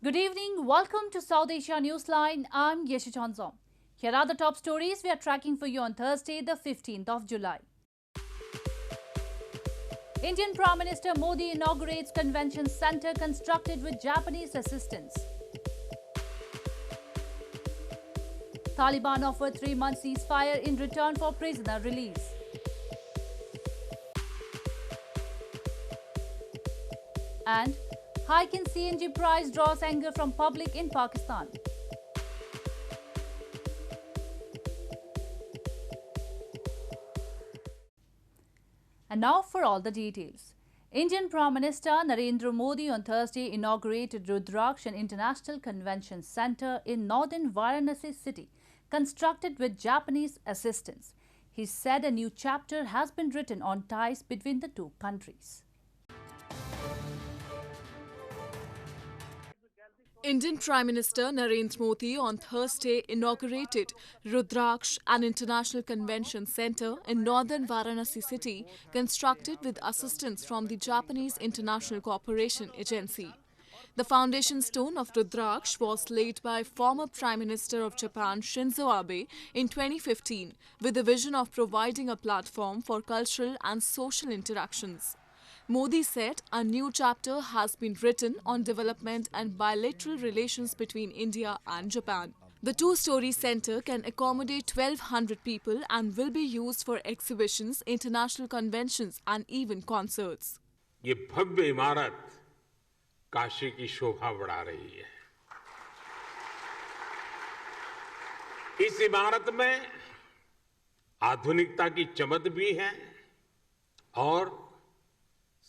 Good evening. Welcome to South Asia Newsline. I'm Yeshi Chanzom. Here are the top stories we are tracking for you on Thursday, the 15th of July. Indian Prime Minister Modi inaugurates convention center constructed with Japanese assistance. Taliban offered 3-month ceasefire in return for prisoner release. And hike in CNG price draws anger from public in Pakistan. And now for all the details. Indian Prime Minister Narendra Modi on Thursday inaugurated Rudraksh, an international convention center in northern Varanasi city, constructed with Japanese assistance. He said a new chapter has been written on ties between the two countries. Indian Prime Minister Narendra Modi on Thursday inaugurated Rudraksh, an international convention center in northern Varanasi city, constructed with assistance from the Japanese International Cooperation Agency. The foundation stone of Rudraksh was laid by former Prime Minister of Japan Shinzo Abe in 2015 with the vision of providing a platform for cultural and social interactions. Modi said a new chapter has been written on development and bilateral relations between India and Japan. The two-story center can accommodate 1,200 people and will be used for exhibitions, international conventions and even concerts. ये भव्य इमारत काशी की शोभा बढ़ा रही है। इस इमारत में आधुनिकता की चमक भी है और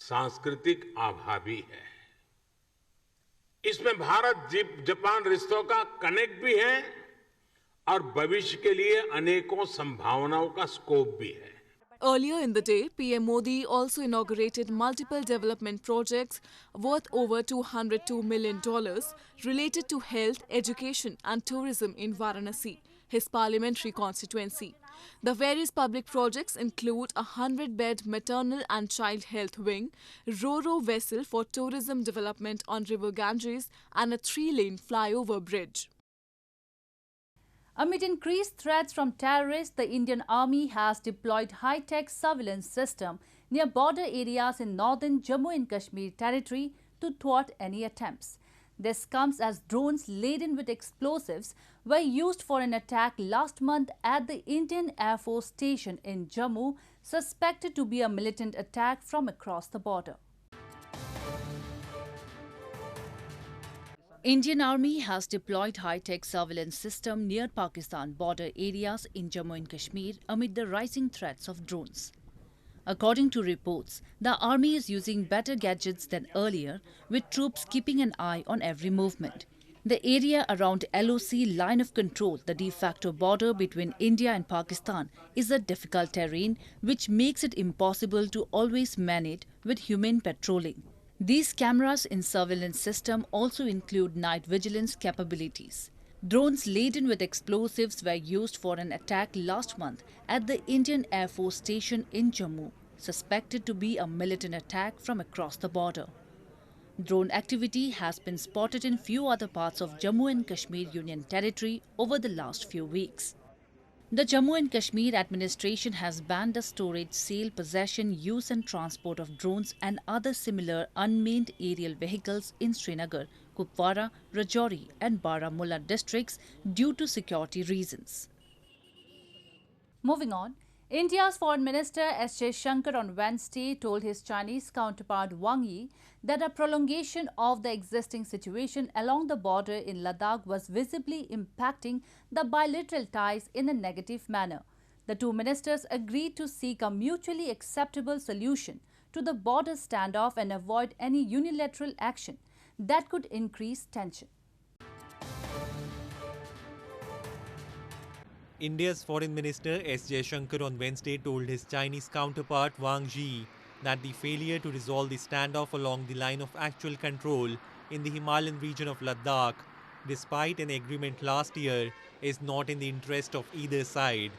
सांस्कृतिक आभा भी है। इसमें भारत जापान रिश्तों का कनेक्ट भी है और भविष्य के लिए अनेकों संभावनाओं का स्कोप भी है। Earlier in the day, PM Modi also inaugurated multiple development projects worth over $202 million related to health, education and tourism in Varanasi, his parliamentary constituency. The various public projects include a 100-bed maternal and child health wing, ro-ro vessel for tourism development on River Ganges and a 3-lane flyover bridge. Amid increased threats from terrorists, the Indian Army has deployed high-tech surveillance system near border areas in northern Jammu and Kashmir territory to thwart any attempts. This comes as drones laden with explosives were used for an attack last month at the Indian Air Force station in Jammu, suspected to be a militant attack from across the border. Indian Army has deployed high-tech surveillance system near Pakistan border areas in Jammu and Kashmir amid the rising threats of drones. According to reports, the army is using better gadgets than earlier, with troops keeping an eye on every movement. The area around LOC line of control, the de facto border between India and Pakistan, is a difficult terrain which makes it impossible to always man it with human patrolling. These cameras in surveillance system also include night vigilance capabilities. Drones laden with explosives were used for an attack last month at the Indian Air Force station in Jammu, suspected to be a militant attack from across the border. Drone activity has been spotted in few other parts of Jammu and Kashmir Union Territory over the last few weeks. The Jammu and Kashmir administration has banned the storage, sale, possession, use and transport of drones and other similar unmanned aerial vehicles in Srinagar, Kupwara, Rajouri and Baramulla districts due to security reasons. Moving on, India's Foreign Minister S. Jaishankar on Wednesday told his Chinese counterpart Wang Yi that a prolongation of the existing situation along the border in Ladakh was visibly impacting the bilateral ties in a negative manner. The two ministers agreed to seek a mutually acceptable solution to the border standoff and avoid any unilateral action that could increase tension. India's Foreign Minister S. Jaishankar on Wednesday told his Chinese counterpart Wang Yi that the failure to resolve the standoff along the line of actual control in the Himalayan region of Ladakh, despite an agreement last year, is not in the interest of either side.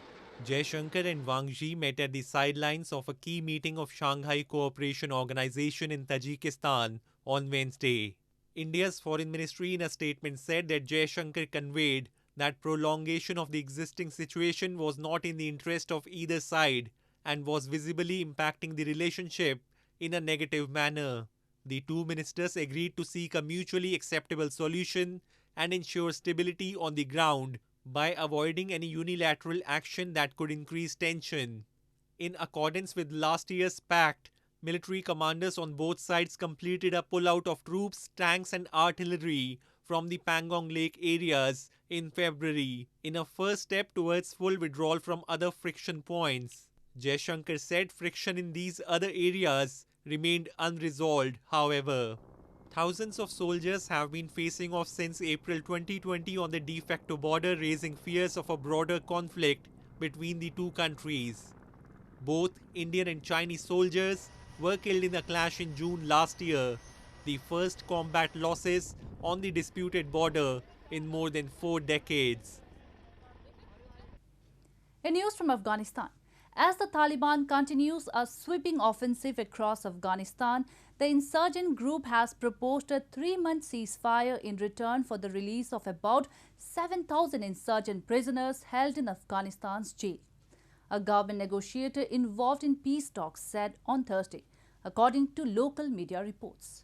Jaishankar and Wang Yi met at the sidelines of a key meeting of Shanghai Cooperation Organization in Tajikistan on Wednesday. India's foreign ministry in a statement said that Jaishankar conveyed that prolongation of the existing situation was not in the interest of either side and was visibly impacting the relationship in a negative manner. The two ministers agreed to seek a mutually acceptable solution and ensure stability on the ground by avoiding any unilateral action that could increase tension. In accordance with last year's pact, military commanders on both sides completed a pullout of troops, tanks and artillery from the Pangong Lake areas in February, in a first step towards full withdrawal from other friction points. Jaishankar said friction in these other areas remained unresolved, however. Thousands of soldiers have been facing off since April 2020 on the de facto border, raising fears of a broader conflict between the two countries. Both Indian and Chinese soldiers were killed in a clash in June last year, the first combat losses on the disputed border in more than 4 decades. In news from Afghanistan, as the Taliban continues a sweeping offensive across Afghanistan, the insurgent group has proposed a 3-month ceasefire in return for the release of about 7,000 insurgent prisoners held in Afghanistan's jail. A government negotiator involved in peace talks said on Thursday, according to local media reports.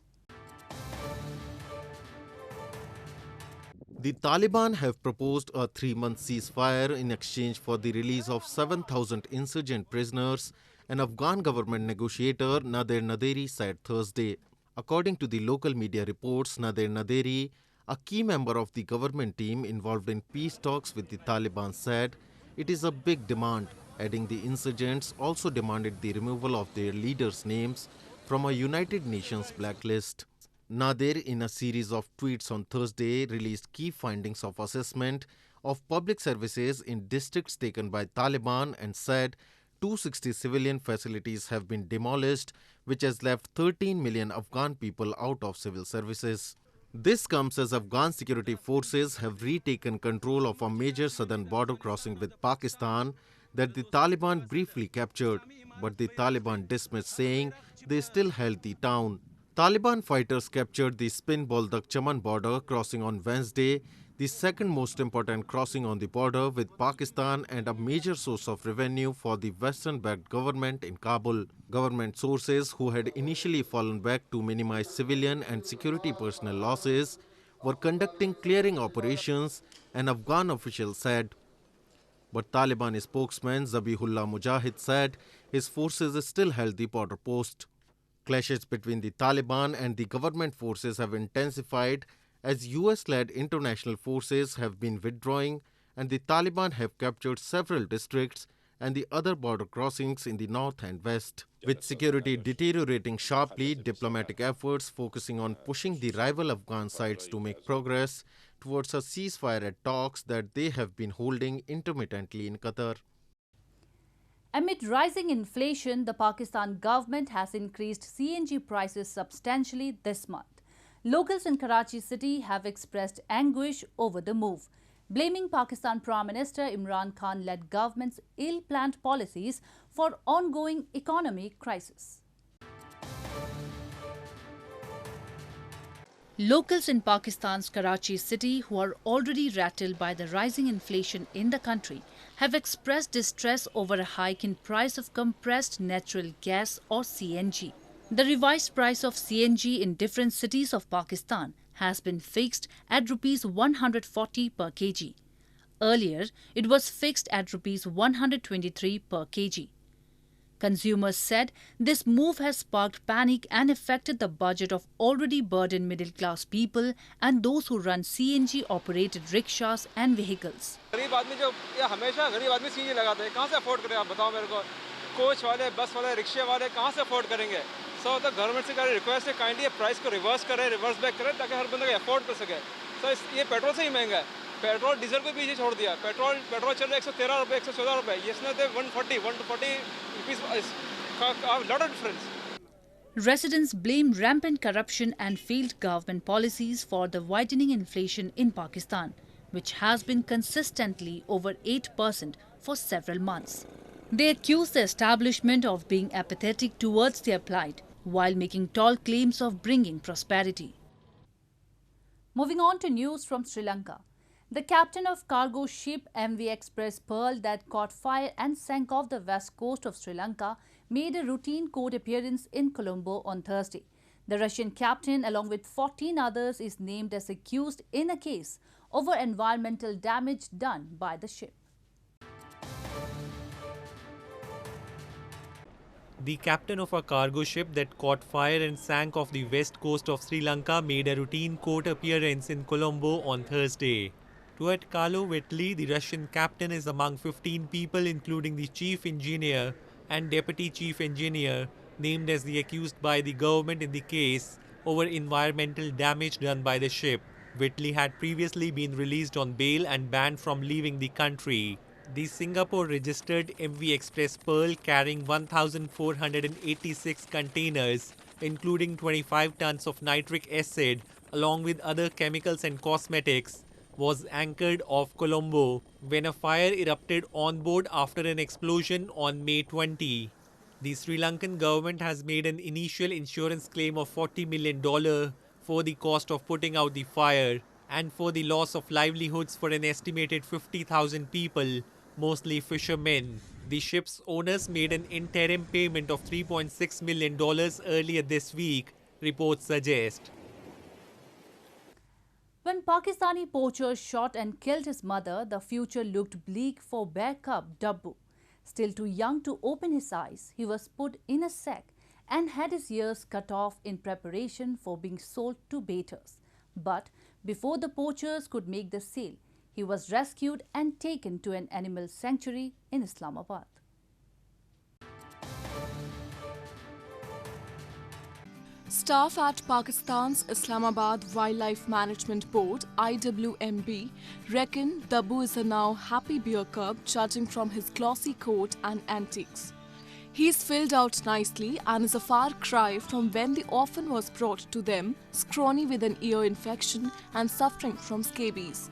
The Taliban have proposed a 3-month ceasefire in exchange for the release of 7,000 insurgent prisoners, an Afghan government negotiator Nader Naderi said Thursday. According to the local media reports, Nader Naderi, a key member of the government team involved in peace talks with the Taliban, said it is a big demand, adding the insurgents also demanded the removal of their leaders' names from a United Nations blacklist. Nader, in a series of tweets on Thursday, released key findings of assessment of public services in districts taken by Taliban and said 260 civilian facilities have been demolished, which has left 13 million Afghan people out of civil services. This comes as Afghan security forces have retaken control of a major southern border crossing with Pakistan that the Taliban briefly captured, but the Taliban dismissed, saying they still held the town. Taliban fighters captured the Spin Boldak Chaman border crossing on Wednesday, the second most important crossing on the border with Pakistan and a major source of revenue for the Western-backed government in Kabul. Government sources, who had initially fallen back to minimize civilian and security personnel losses, were conducting clearing operations, an Afghan official said. But Taliban spokesman Zabihullah Mujahid said his forces still held the border post. Clashes between the Taliban and the government forces have intensified as US-led international forces have been withdrawing and the Taliban have captured several districts and the other border crossings in the north and west. With security deteriorating sharply, diplomatic efforts focusing on pushing the rival Afghan sides to make progress towards a ceasefire at talks that they have been holding intermittently in Qatar. Amid rising inflation, the Pakistan government has increased CNG prices substantially this month. Locals in Karachi city have expressed anguish over the move, blaming Pakistan Prime Minister Imran Khan-led government's ill-planned policies for ongoing economic crisis. Locals in Pakistan's Karachi city, who are already rattled by the rising inflation in the country, have expressed distress over a hike in price of compressed natural gas or CNG. The revised price of CNG in different cities of Pakistan has been fixed at Rs 140 per kg. Earlier, it was fixed at Rs 123 per kg. Consumers said this move has sparked panic and affected the budget of already burdened middle-class people and those who run CNG-operated rickshaws and vehicles. गरीब आदमी जो हमेशा गरीब आदमी CNG लगाते हैं, कहाँ से अफोर्ड करें आप बताओ मेरे को? कोच वाले, बस वाले, रिक्शे वाले कहाँ से अफोर्ड करेंगे? सो तो गवर्नमेंट से रिक्वेस्ट है काइंडली प्राइस को रिवर्स करें, रिवर्स बैक करें ताकि हर बंदा अफोर्ड कर सके. सो ये पेट्रोल से ही महंगा है. पेट्रोल डीजल को पीछे छोड़ दिया. पेट्रोल चल रहा है 113 रुपये, 114 रुपये. इसने तो 140 rupees, a lot of difference. Residents blame rampant corruption and failed government policies for the widening inflation in Pakistan, which has been consistently over 8% for several months. They accuse the establishment of being apathetic towards their plight, while making tall claims of bringing prosperity. Moving on to news from Sri Lanka. The captain of cargo ship MV Express Pearl that caught fire and sank off the west coast of Sri Lanka made a routine court appearance in Colombo on Thursday. The Russian captain, along with 14 others, is named as accused in a case over environmental damage done by the ship. The captain of a cargo ship that caught fire and sank off the west coast of Sri Lanka made a routine court appearance in Colombo on Thursday. Tuat Kalo Whitley, the Russian captain, is among 15 people, including the chief engineer and deputy chief engineer, named as the accused by the government in the case over environmental damage done by the ship. Whitley had previously been released on bail and banned from leaving the country. The Singapore-registered MV Express Pearl, carrying 1,486 containers, including 25 tons of nitric acid, along with other chemicals and cosmetics, was anchored off Colombo when a fire erupted on board after an explosion on May 20. The Sri Lankan government has made an initial insurance claim of $40 million for the cost of putting out the fire and for the loss of livelihoods for an estimated 50,000 people, mostly fishermen. The ship's owners made an interim payment of $3.6 million earlier this week, reports suggest. When Pakistani poachers shot and killed his mother, the future looked bleak for bear cub Dabbu. Still too young to open his eyes, he was put in a sack and had his ears cut off in preparation for being sold to baiters. But before the poachers could make the sale, he was rescued and taken to an animal sanctuary in Islamabad. Staff at Pakistan's Islamabad Wildlife Management Board (IWMB) reckon Dabbu is a now happy bear cub, judging from his glossy coat and antics. He's filled out nicely and is a far cry from when the orphan was brought to them, scrawny with an ear infection and suffering from scabies.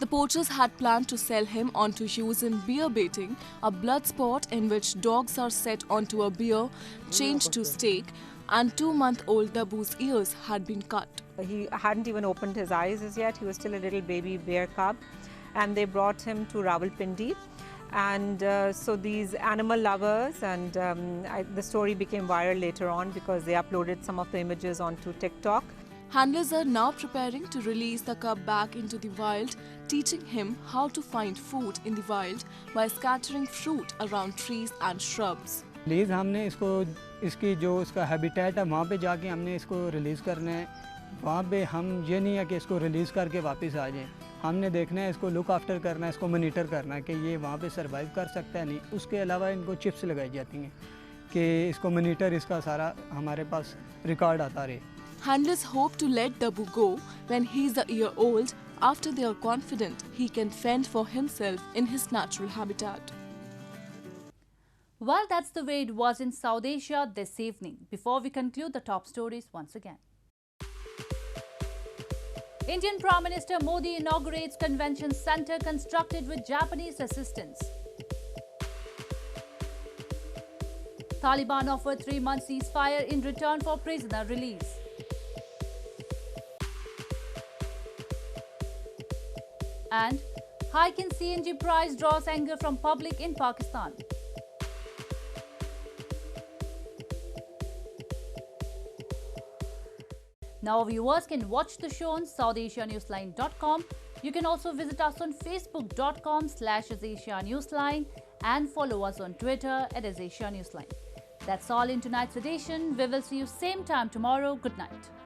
The poachers had planned to sell him on to use in bear baiting, a blood sport in which dogs are set onto a bear, chained to stake, and 2-month-old Dabbu's ears had been cut. He hadn't even opened his eyes as yet. He was still a little baby bear cub, and they brought him to Rawalpindi. And so these animal lovers, and the story became viral later on because they uploaded some of the images onto TikTok. Handlers are now preparing to release the cub back into the wild, teaching him how to find food in the wild by scattering fruit around trees and shrubs. Release हमने इसकी जो इसका habitat है वहाँ पे जाके हमने इसको रिलीज़ करना है। वहाँ पे हम ये नहीं है कि इसको रिलीज़ करके वापस आ जाएं। हमने देखना है, इसको लुक आफ्टर करना है, इसको मॉनिटर करना है कि ये वहाँ पे सरवाइव कर सकता है नहीं। उसके अलावा इनको चिप्स लगाई जाती हैं कि इसको मॉनिटर इसका सारा हमारे पास रिकॉर्ड आता रहे। Handlers hope to let Dabbu go when he is a year old, after they are confident he can fend for himself in his natural habitat. Well, that's the way it was in South Asia this evening. Before we conclude the top stories once again. Indian Prime Minister Modi inaugurates convention center constructed with Japanese assistance. Taliban offered 3-month ceasefire in return for prisoner release. And hike in CNG price draws anger from public in Pakistan. Now viewers can watch the show on SouthAsiaNewsline.com. You can also visit us on Facebook.com/AsAsiaNewsline and follow us on Twitter @AsAsiaNewsline. That's all in tonight's edition. We will see you same time tomorrow. Good night.